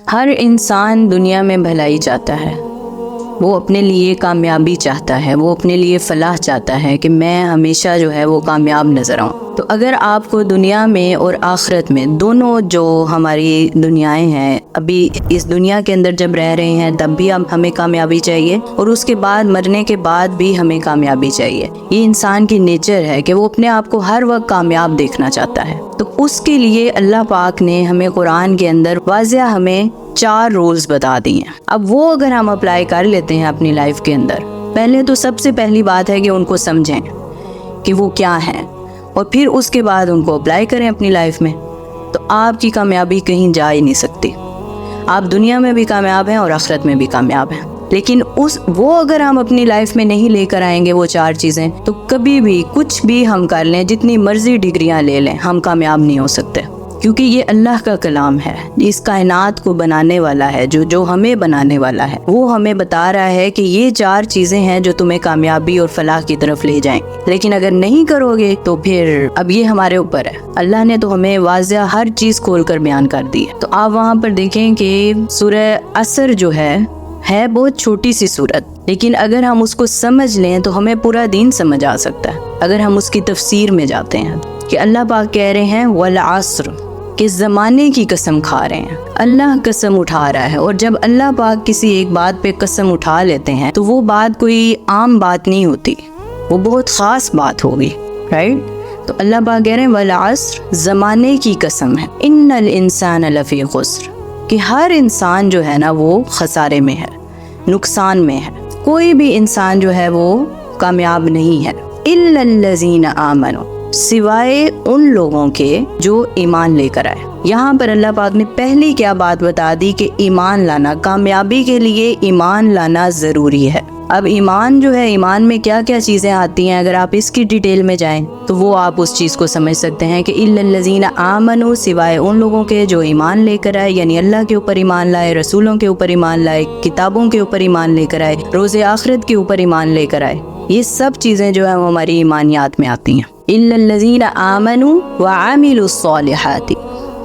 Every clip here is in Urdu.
ہر انسان دنیا میں بھلائی چاہتا ہے، وہ اپنے لیے کامیابی چاہتا ہے، وہ اپنے لیے فلاح چاہتا ہے کہ میں ہمیشہ جو ہے وہ کامیاب نظر آؤں۔ تو اگر آپ کو دنیا میں اور آخرت میں دونوں جو ہماری دنیایں ہیں، ابھی اس دنیا کے اندر جب رہ رہے ہیں تب بھی ہمیں کامیابی چاہیے، اور اس کے بعد مرنے کے بعد بھی ہمیں کامیابی چاہیے۔ یہ انسان کی نیچر ہے کہ وہ اپنے آپ کو ہر وقت کامیاب دیکھنا چاہتا ہے۔ تو اس کے لیے اللہ پاک نے ہمیں قرآن کے اندر واضح ہمیں 4 رولز بتا دی ہیں۔ اب وہ اگر ہم اپلائی کر لیتے ہیں اپنی لائف کے اندر، پہلے تو سب سے پہلی بات ہے کہ ان کو سمجھیں کہ وہ کیا ہیں، اور پھر اس کے بعد ان کو اپلائی کریں اپنی لائف میں، تو آپ کی کامیابی کہیں جا ہی نہیں سکتی۔ آپ دنیا میں بھی کامیاب ہیں اور آخرت میں بھی کامیاب ہیں، لیکن وہ اگر ہم اپنی لائف میں نہیں لے کر آئیں گے وہ 4 چیزیں، تو کبھی بھی کچھ بھی ہم کر لیں، جتنی مرضی ڈگریاں لے لیں، ہم کامیاب نہیں ہو سکتے، کیونکہ یہ اللہ کا کلام ہے، اس کائنات کو بنانے والا ہے، جو ہمیں بنانے والا ہے، وہ ہمیں بتا رہا ہے کہ یہ 4 چیزیں ہیں جو تمہیں کامیابی اور فلاح کی طرف لے جائیں۔ لیکن اگر نہیں کرو گے تو پھر اب یہ ہمارے اوپر ہے۔ اللہ نے تو ہمیں واضح ہر چیز کھول کر بیان کر دی ہے۔ تو آپ وہاں پر دیکھیں کہ سورہ عصر جو ہے بہت چھوٹی سی سورت، لیکن اگر ہم اس کو سمجھ لیں تو ہمیں پورا دین سمجھ آ سکتا ہے اگر ہم اس کی تفسیر میں جاتے ہیں۔ کہ اللہ پاک کہہ رہے ہیں والعصر، کہ زمانے کی قسم کھا رہے ہیں، اللہ قسم اٹھا رہا ہے، اور جب اللہ پاک کسی ایک بات پہ قسم اٹھا لیتے ہیں تو وہ بات کوئی عام بات نہیں ہوتی، وہ بہت خاص بات ہوگی، رائٹ؟ تو اللہ پاک کہہ رہے ہیں والعصر، زمانے کی قسم ہے، ان الانسان لفی خسر، کہ ہر انسان جو ہے نا وہ خسارے میں ہے، نقصان میں ہے، کوئی بھی انسان جو ہے وہ کامیاب نہیں ہے، الا الذین آمنوا، سوائے ان لوگوں کے جو ایمان لے کر آئے۔ یہاں پر اللہ پاک نے پہلی کیا بات بتا دی کہ ایمان لانا، کامیابی کے لیے ایمان لانا ضروری ہے۔ اب ایمان جو ہے، ایمان میں کیا کیا چیزیں آتی ہیں، اگر آپ اس کی ڈیٹیل میں جائیں تو وہ آپ اس چیز کو سمجھ سکتے ہیں کہ الا الذین آمنوا، سوائے ان لوگوں کے جو ایمان لے کر آئے، یعنی اللہ کے اوپر ایمان لائے، رسولوں کے اوپر ایمان لائے، کتابوں کے اوپر ایمان لے کر آئے، روز آخرت کے اوپر ایمان لے کر آئے۔ یہ سب چیزیں جو ہیں وہ ہماری ایمانیات میں آتی ہیں۔ الا الذین آمنوا وعملوا الصالحات،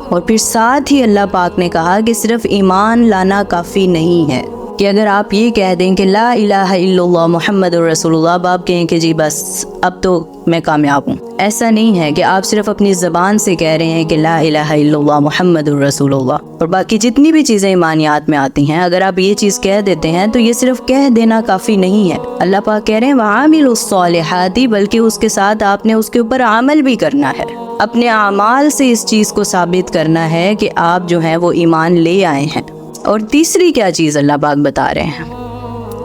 اور پھر ساتھ ہی اللہ پاک نے کہا کہ صرف ایمان لانا کافی نہیں ہے، کہ اگر آپ یہ کہہ دیں کہ لا الہ الا اللہ محمد رسول اللہ، اب آپ کہیں کہ جی بس اب تو میں کامیاب ہوں، ایسا نہیں ہے کہ آپ صرف اپنی زبان سے کہہ رہے ہیں کہ لا الہ الا اللہ محمد رسول اللہ، اور باقی جتنی بھی چیزیں ایمانیات میں آتی ہیں اگر آپ یہ چیز کہہ دیتے ہیں تو یہ صرف کہہ دینا کافی نہیں ہے۔ اللہ پاک کہہ رہے ہیں وعاملوا الصالحات، بلکہ اس کے ساتھ آپ نے اس کے اوپر عمل بھی کرنا ہے، اپنے اعمال سے اس چیز کو ثابت کرنا ہے کہ آپ جو ہیں وہ ایمان لے آئے ہیں۔ اور تیسری کیا چیز اللہ پاک بتا رہے ہیں؟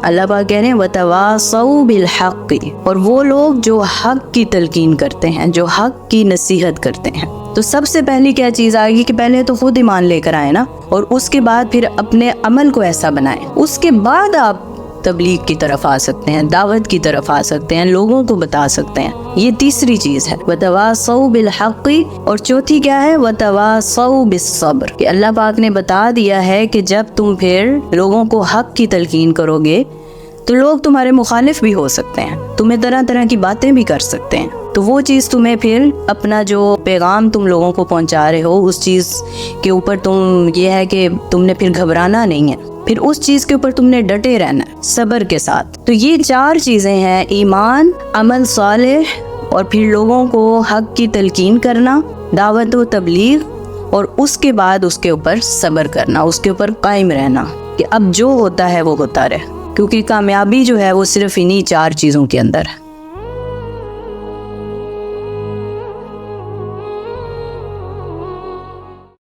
اللہ پاک کہہ رہے ہیں وَتَوَاصَوْا بِالْحَقِّ، اور وہ لوگ جو حق کی تلقین کرتے ہیں، جو حق کی نصیحت کرتے ہیں۔ تو سب سے پہلی کیا چیز آئے گی کہ پہلے تو خود ایمان لے کر آئے نا، اور اس کے بعد پھر اپنے عمل کو ایسا بنائیں، اس کے بعد آپ تبلیغ کی طرف آ سکتے ہیں، دعوت کی طرف آ سکتے ہیں، لوگوں کو بتا سکتے ہیں۔ یہ تیسری چیز ہے وَتَوَاصَوْا بِالْحَقِّ، اور چوتھی کیا ہے وَتَوَاصَوْا بِالصَّبْرِ، کہ اللہ پاک نے بتا دیا ہے کہ جب تم پھر لوگوں کو حق کی تلقین کرو گے تو لوگ تمہارے مخالف بھی ہو سکتے ہیں، تمہیں طرح طرح کی باتیں بھی کر سکتے ہیں، تو وہ چیز تمہیں پھر اپنا جو پیغام تم لوگوں کو پہنچا رہے ہو اس چیز کے اوپر تم یہ ہے کہ تم نے پھر گھبرانا نہیں ہے، پھر اس چیز کے اوپر تم نے ڈٹے رہنا ہے صبر کے ساتھ۔ تو یہ 4 چیزیں ہیں، ایمان، عمل صالح، اور پھر لوگوں کو حق کی تلقین کرنا، دعوت و تبلیغ، اور اس کے بعد اس کے اوپر صبر کرنا، اس کے اوپر قائم رہنا کہ اب جو ہوتا ہے وہ ہوتا رہے، کیونکہ کامیابی جو ہے وہ صرف انہی 4 چیزوں کے اندر ہے۔